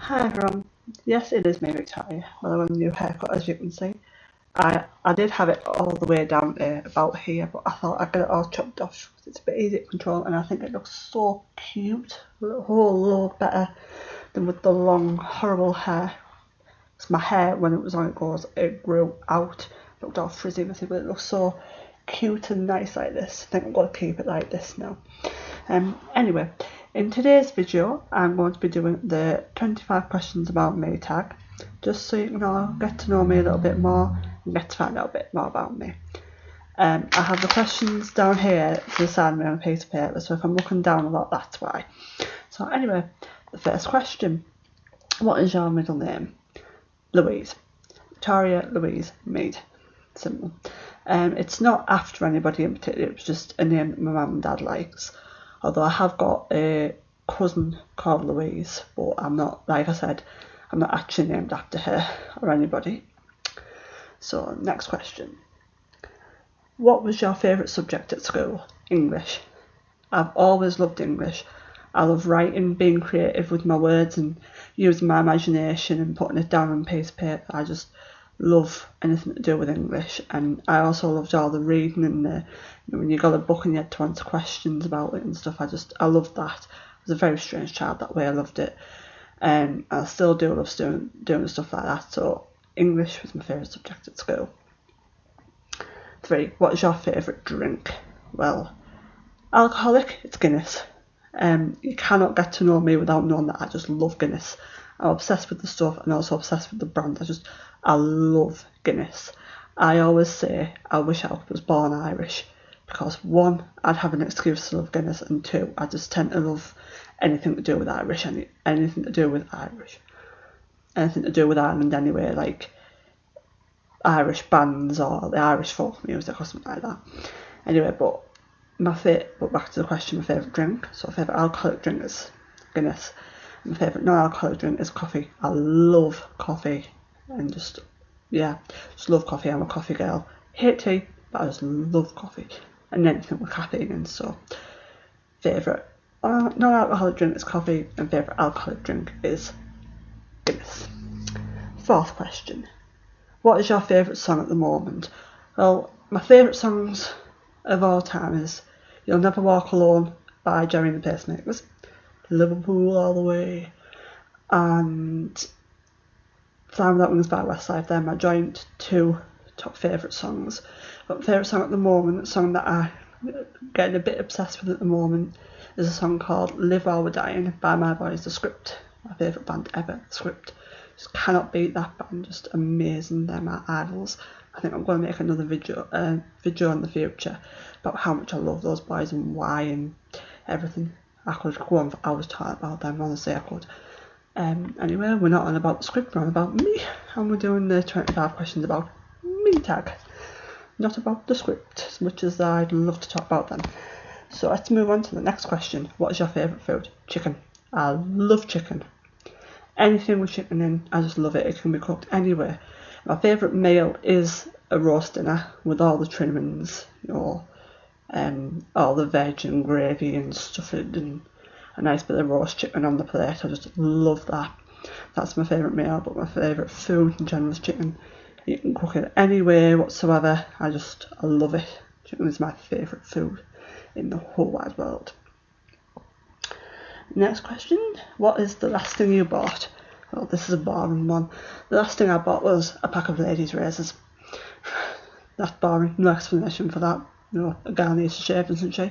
Hi everyone. Yes, it is me, Victoria. Well, I'm a new haircut, as you can see. I did have it all the way down to about here, but I thought I'd get it all chopped off because it's a bit easy to control, and I think it looks so cute. A whole lot better than with the long, horrible hair. Because my hair, when it was on it grew out, looked all frizzy and everything, but it looks so cute and nice like this. I think I'm going to keep it like this now. Anyway, in today's video, I'm going to be doing the 25 questions about me tag, just so you can all get to know me a little bit more and get to find out a bit more about me. I have the questions down here to the side of me on a piece of paper, so if I'm looking down a lot, that's why. So anyway, the first question: what is your middle name? Louise. Victoria Louise Mead. Simple. It's not after anybody in particular, it's just a name that my mum and dad likes. Although I have got a cousin called Louise, but I'm not, like I said, I'm not actually named after her or anybody. So, next question. What was your favourite subject at school? English. I've always loved English. I love writing, being creative with my words and using my imagination and putting it down on a piece of paper. I just love anything to do with English, and I also loved all the reading and when you got a book and you had to answer questions about it and stuff. I loved that. I was a very strange child that way. I loved it, and I still do love doing stuff like that. So English was my favourite subject at school. 3. What is your favourite drink? Well, alcoholic, it's Guinness. You cannot get to know me without knowing that I just love Guinness. I'm obsessed with the stuff and also obsessed with the brand. I love Guinness. I always say I wish I was born Irish, because 1, I'd have an excuse to love Guinness, and 2, I just tend to love anything to do with Irish, anything to do with Ireland anyway, like Irish bands or the Irish folk music or something like that. Anyway, but back to the question, my favourite drink. So favourite alcoholic drink is Guinness. My favourite non-alcoholic drink is coffee. I love coffee and just love coffee. I'm a coffee girl. Hate tea, but I just love coffee and anything with caffeine in. So favourite non-alcoholic drink is coffee, and favourite alcoholic drink is Guinness. 4th question. What is your favourite song at the moment? Well, my favourite songs of all time is You'll Never Walk Alone by Jerry and the Pacemakers, Liverpool All the Way, and Fly Without Wings by Westside. They're my joint 2 top favourite songs. But my favourite song at the moment, the song that I'm getting a bit obsessed with at the moment, is a song called Live While We're Dying by my boys, The Script. My favourite band ever, The Script. Just cannot beat that band, just amazing. They're my idols. I think I'm going to make another video in the future about how much I love those boys and why and everything. I could go on for hours talking about them, honestly I could. Anyway, we're not on about The Script, we're on about me, and we're doing the 25 questions about me tag, not about The Script, as much as I'd love to talk about them. So let's move on to the next question. What is your favourite food? Chicken. I love chicken. Anything with chicken in, I just love it. It can be cooked anywhere. My favourite meal is a roast dinner with all the trimmings, all the veg and gravy and stuff, and a nice bit of roast chicken on the plate. I just love that. That's my favourite meal, but my favourite food in general is chicken. You can cook it any way whatsoever. I love it. Chicken is my favourite food in the whole wide world. Next question. What is the last thing you bought? Well, this is a boring one. The last thing I bought was a pack of ladies' razors. That's boring. No explanation for that. A girl needs to shave, doesn't she?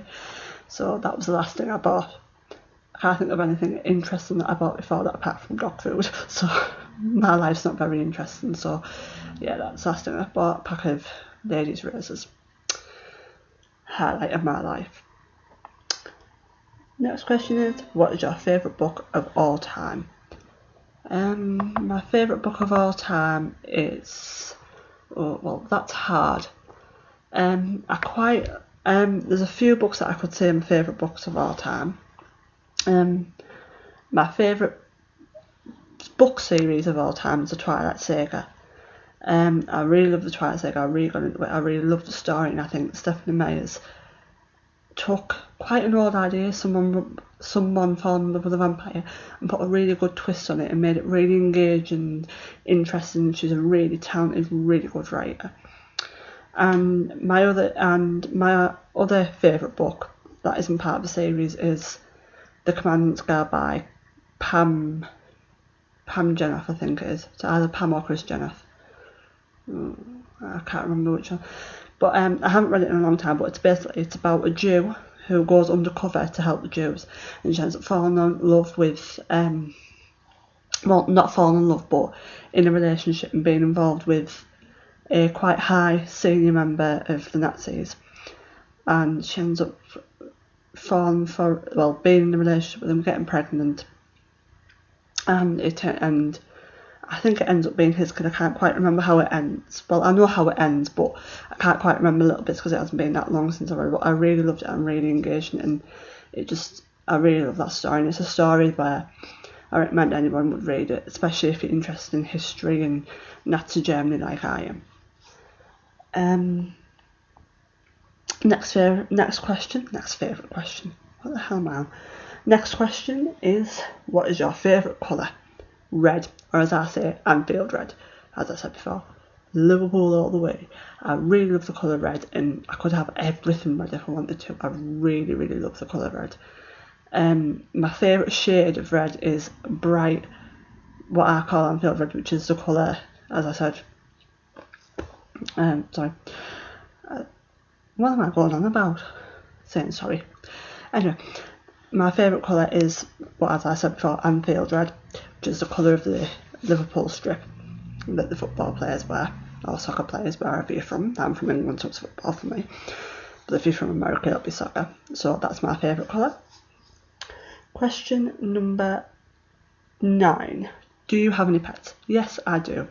So that was the last thing I bought. I can't think of anything interesting that I bought before that apart from dog food. So my life's not very interesting. So yeah, that's the last thing I bought. A pack of ladies' razors. Highlight of my life. Next question is, what is your favourite book of all time? My favourite book of all time is, that's hard. There's a few books that I could say are my favourite books of all time. My favourite book series of all time is the Twilight Saga. I really love the Twilight Saga. I really got into it. I really love the story, and I think Stephanie Meyer's took quite an old idea, someone falling in love with a vampire, and put a really good twist on it and made it really engaging and interesting. She's a really talented, really good writer. And my other favourite book that isn't part of the series is The Commandant's Guard by Pam Jenoff, I think it is. So either Pam or Chris Jenoff. I can't remember which one. But I haven't read it in a long time, but it's about a Jew who goes undercover to help the Jews, and she ends up falling in love with, well, not falling in love, but in a relationship and being involved with a quite high senior member of the Nazis. And she ends up being in a relationship with him, getting pregnant, and I think it ends up being his kid. I can't quite remember how it ends. Well, I know how it ends, but I can't quite remember little bits because it hasn't been that long since I read it. But I really loved it. I'm really engaged in it, and I really love that story. And it's a story where I recommend anyone would read it, especially if you're interested in history and Nazi Germany like I am. Next favourite question. What the hell, man? Next question is, what is your favourite colour? Red, or as I say, Anfield red. As I said before, Liverpool all the way. I really love the colour red, and I could have everything red if I wanted to. I really, really love the colour red. My favourite shade of red is bright, what I call Anfield red, which is the colour, as I said. Sorry. What am I going on about? Saying sorry. Anyway, my favourite colour is, well, as I said before, Anfield red, which is the colour of the Liverpool strip that the football players wear, or soccer players, wherever you're from. I'm from England, so it's football for me. But if you're from America, it'll be soccer. So that's my favourite colour. Question number 9. Do you have any pets? Yes, I do.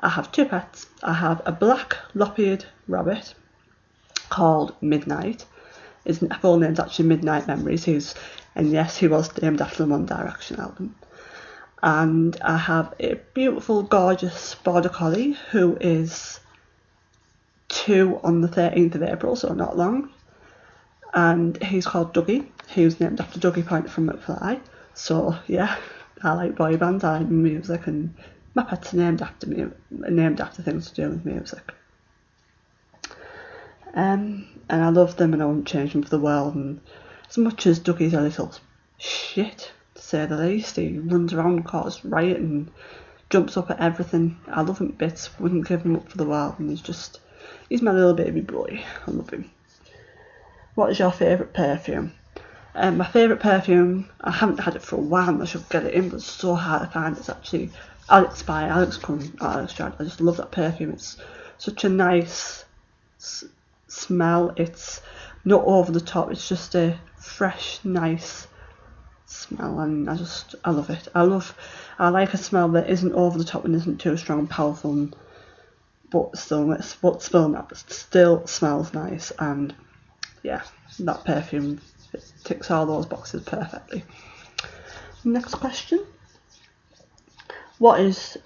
I have 2 pets. I have a black lop-eared rabbit called Midnight. His full name's actually Midnight Memories. He was named after the One Direction album. And I have a beautiful, gorgeous border collie who is 2 on the 13th of April, so not long. And he's called Dougie. He was named after Dougie Pointer from McFly. So yeah, I like boy bands, I like music, and my pets are named after things to do with music. And I love them, and I wouldn't change them for the world. And as much as Dougie's a little shit, to say the least, he runs around and causes riot and jumps up at everything. I love him bits, wouldn't give him up for the world, and he's my little baby boy. I love him. What is your favourite perfume? My favourite perfume, I haven't had it for a while, and I should get it in, but it's so hard to find. It's actually Alex by Alex Cullen, Alex Strad. I just love that perfume. It's such a nice smell. It's not over the top. It's just a fresh, nice smell, and I love it. I like a smell that isn't over the top and isn't too strong and powerful, but still smells nice. And yeah, that perfume ticks all those boxes perfectly. Next question. What is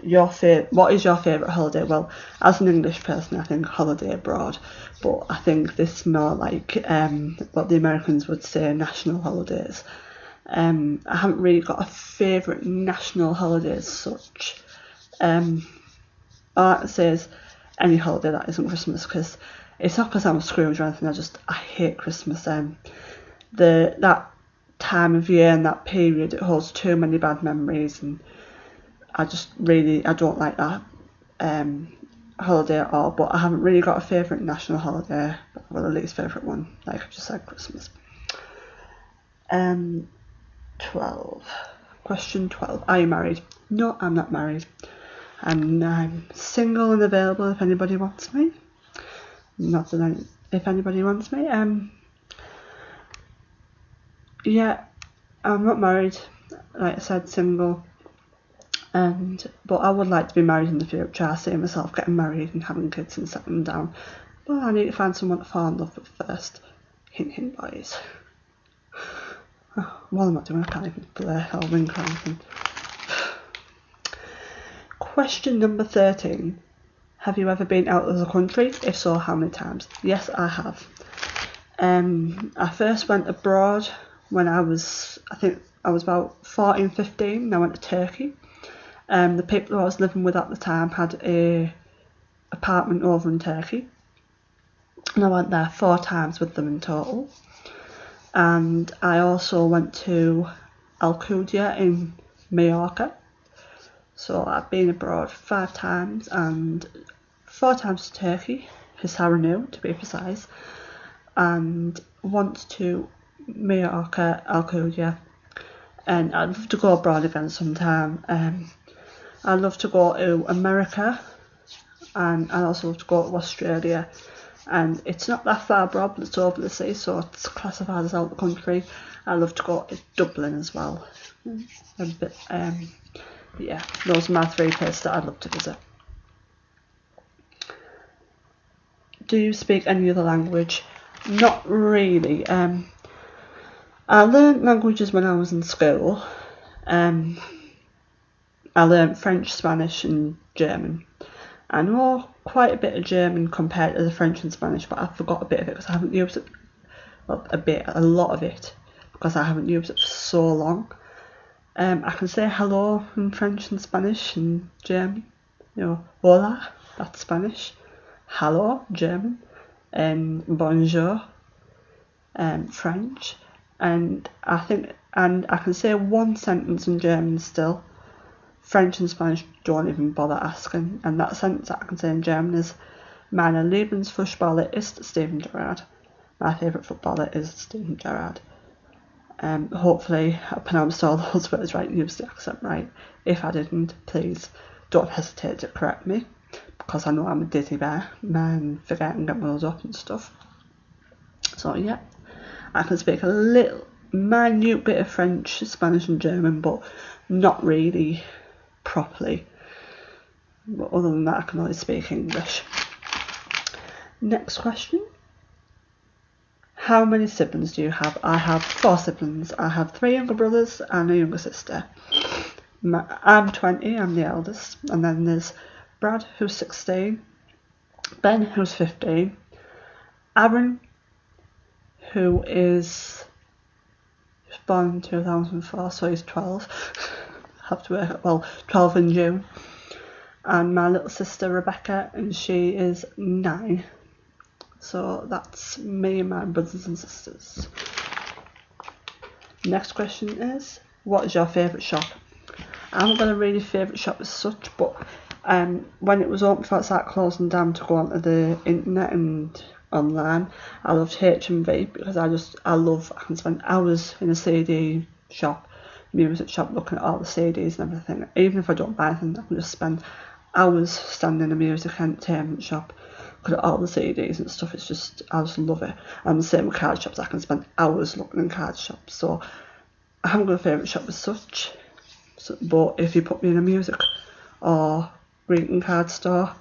your favourite holiday? Well, as an English person, I think holiday abroad, but I think this more like what the Americans would say national holidays. I haven't really got a favourite national holiday as such. All I can say is any holiday that isn't Christmas, because it's not because I'm a Scrooge or anything. I hate Christmas. That time of year and that period, it holds too many bad memories, and I don't like that holiday at all. But I haven't really got a favourite national holiday, well, the least favourite one, like I've just said, Christmas. 12. Question 12. Are you married? No, I'm not married. And I'm single and available if anybody wants me. Not that if anybody wants me. Yeah, I'm not married. Like I said, single. But I would like to be married in the future. I see myself getting married and having kids and settling down. But I need to find someone to fall in love with first. Hint, hint, boys. What am I doing? I can't even play or wink or anything. Question number 13. Have you ever been out of the country? If so, how many times? Yes, I have. I first went abroad when I think I was about 14, 15, and I went to Turkey. The people who I was living with at the time had a apartment over in Turkey, and I went there 4 times with them in total. And I also went to Alcudia in Mallorca. So I've been abroad 5 times, and 4 times to Turkey, Hisaronu to be precise, and once to Mallorca, Alcudia, and I'd love to go abroad again sometime. I'd love to go to America, and I'd also love to go to Australia, and it's not that far abroad, but it's over the sea, so it's classified as out of the country. I'd love to go to Dublin as well. Yeah, those are my 3 places that I'd love to visit. Do you speak any other language? Not really. I learned languages when I was in school. I learned French, Spanish and German. I know quite a bit of German compared to the French and Spanish, but I forgot a bit of it because I haven't used it. Well, a lot of it, because I haven't used it for so long. I can say hello in French and Spanish and German. You know, hola, that's Spanish. Hello, German. And bonjour, French. And I can say 1 sentence in German still. French and Spanish don't even bother asking. And that sentence that I can say in German is: Meine Lieblingsfußballer ist Steven Gerrard. My favourite footballer is Steven Gerrard. Hopefully I pronounced all those words right and used the accent right. If I didn't, please don't hesitate to correct me, because I know I'm a dizzy bear and forget and get muddled up and stuff. So yeah, I can speak a little minute bit of French, Spanish and German, but not really properly. But other than that, I can only speak English. Next question. How many siblings do you have? I have 4 siblings. I have 3 younger brothers and a younger sister. I'm 20, I'm the eldest. And then there's Brad, who's 16. Ben, who's 15. Aaron, who is born in 2004, so he's 12. Have to work, 12 in June. And my little sister Rebecca, and she is 9. So that's me and my brothers and sisters. Next question is, what is your favourite shop? I haven't got a really favourite shop as such, but when it was open before it started closing down to go onto the internet and online, I loved HMV because I can spend hours in a CD shop, music shop, looking at all the CDs and everything. Even if I don't buy anything, I can just spend hours standing in a music entertainment shop, look at all the CDs and stuff. I just love it. And the same with card shops, I can spend hours looking in card shops. So I haven't got a favourite shop as such. But if you put me in a music or greeting card store,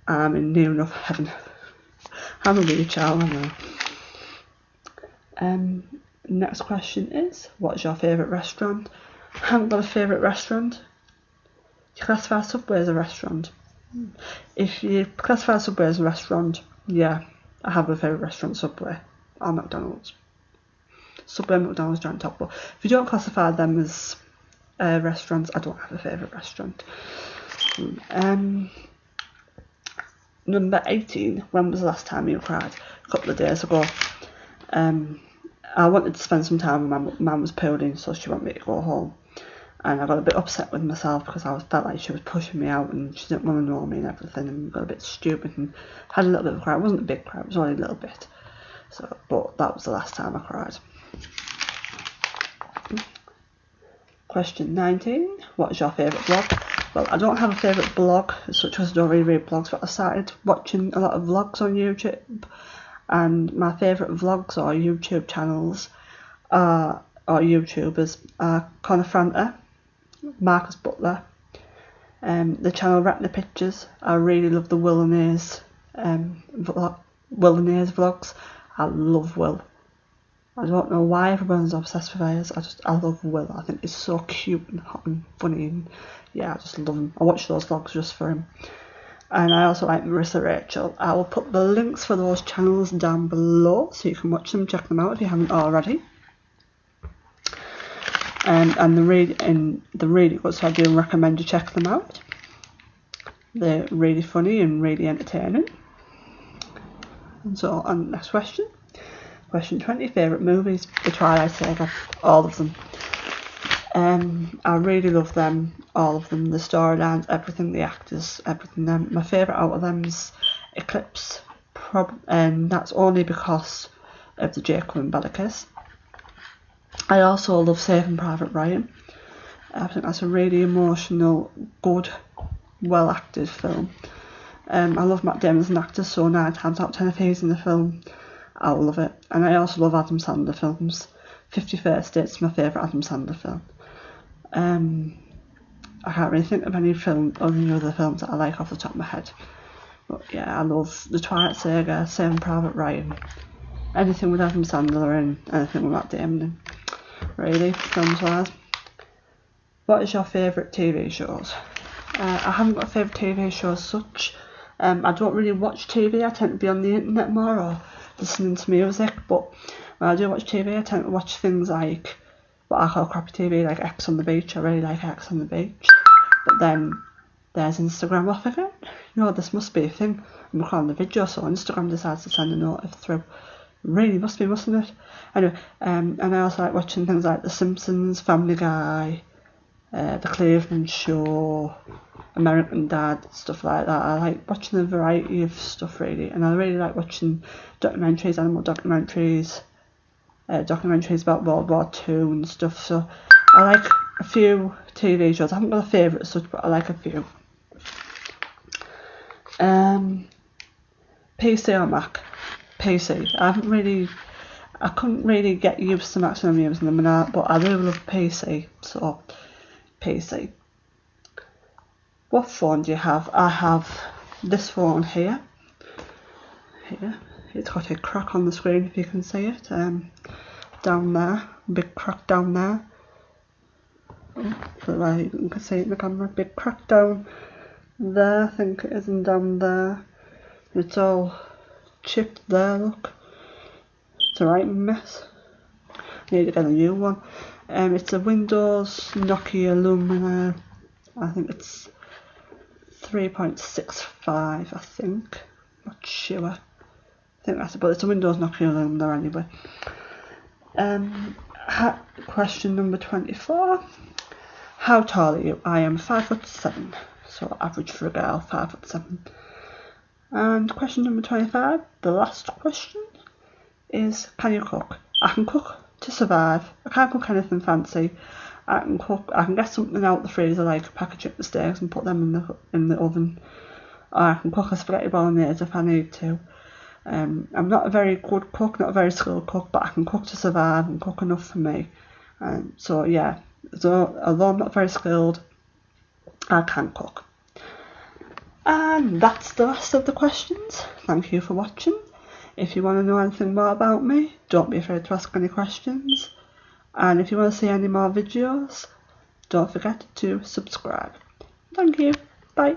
I'm in near enough heaven. I'm a wee child, I know. Next question is, what is your favourite restaurant? I haven't got a favourite restaurant. Do you classify Subway as a restaurant? If you classify Subway as a restaurant, yeah, I have a favourite restaurant, Subway or McDonald's. Subway and McDonald's joint top, but if you don't classify them as restaurants, I don't have a favourite restaurant. Number 18, when was the last time you cried? A couple of days ago. I wanted to spend some time with my mum was pulled, so she wanted me to go home. And I got a bit upset with myself because I felt like she was pushing me out and she didn't want to know me and everything, and got a bit stupid and had a little bit of a cry. It wasn't a big cry, it was only a little bit. So, but that was the last time I cried. Question 19. What is your favourite blog? Well, I don't have a favourite blog, such as I don't really read blogs, but I started watching a lot of vlogs on YouTube, and my favourite vlogs or YouTube channels or YouTubers are Connor Franta, Marcus Butler, the channel Retina Pictures. I really love the Will and Ayres vlogs. I love Will. I don't know why everyone's obsessed with Ayres. I love Will. I think he's so cute and hot and funny, and yeah, I just love him. I watch those vlogs just for him. and I also like Marissa Rachel. I will put the links for those channels down below so you can watch them, check them out if you haven't already. And they're really good, so I do recommend you check them out. They're really funny and really entertaining. And so on, next question. Question 20, favourite movies? The Twilight Saga, all of them. I really love them, all of them, the storylines, everything, the actors, everything. My favourite out of them is Eclipse, and that's only because of the Jake Gyllenhaal kiss. I also love Saving Private Ryan. I think that's a really emotional, good, well acted film. I love Matt Damon as an actor, so 9 times out of 10 if he's in the film, I'll love it. And I also love Adam Sandler films. 50 First Dates is my favourite Adam Sandler film. I can't really think of any other films that I like off the top of my head. But yeah, I love The Twilight Saga, Saving Private Ryan, anything with Adam Sandler and anything with Matt Damon in, really, films wise. What is your favourite TV shows? I haven't got a favourite TV show as such. I don't really watch TV, I tend to be on the internet more or listening to music, but when I do watch TV I tend to watch things like what I call crappy TV, like X on the Beach. I really like X on the Beach. But then there's Instagram off again. This must be a thing. I'm recording the video, so Instagram decides to send a notif through. Really must be, mustn't it? Anyway, and I also like watching things like The Simpsons, Family Guy, The Cleveland Show, American Dad, stuff like that. I like watching a variety of stuff, really. And I really like watching documentaries, animal documentaries, documentaries about World War II and stuff. So I like a few TV shows. I haven't got a favourite as such, but I like a few. PC or Mac? PC. I couldn't really get used to Macs when I'm using them, but I do love PC, so PC. What phone do you have? I have this phone here. It's got a crack on the screen if you can see it. Down there, big crack down there. So there, you can see it in the camera, big crack down there, I think it is, and down there. It's all chipped there, look. It's a right mess. I need to get a new one. It's a Windows Nokia Lumia. I think it's 3.65, I think. Not sure. I think that's it, but it's a Windows Nokia Lumia anyway. Question number 24. How tall are you? I am 5'7", so average for a girl, 5'7". And question number 25, the last question, is can you cook? I can cook to survive. I can't cook anything fancy. I can get something out the freezer like a pack of chicken steaks and put them in the oven. Or I can cook a spaghetti bolognese if I need to. I'm not a very good cook, not a very skilled cook, but I can cook to survive and cook enough for me. So yeah, although I'm not very skilled, I can cook. And that's the rest of the questions. Thank you for watching. If you want to know anything more about me, don't be afraid to ask any questions. And if you want to see any more videos, don't forget to subscribe. Thank you. Bye.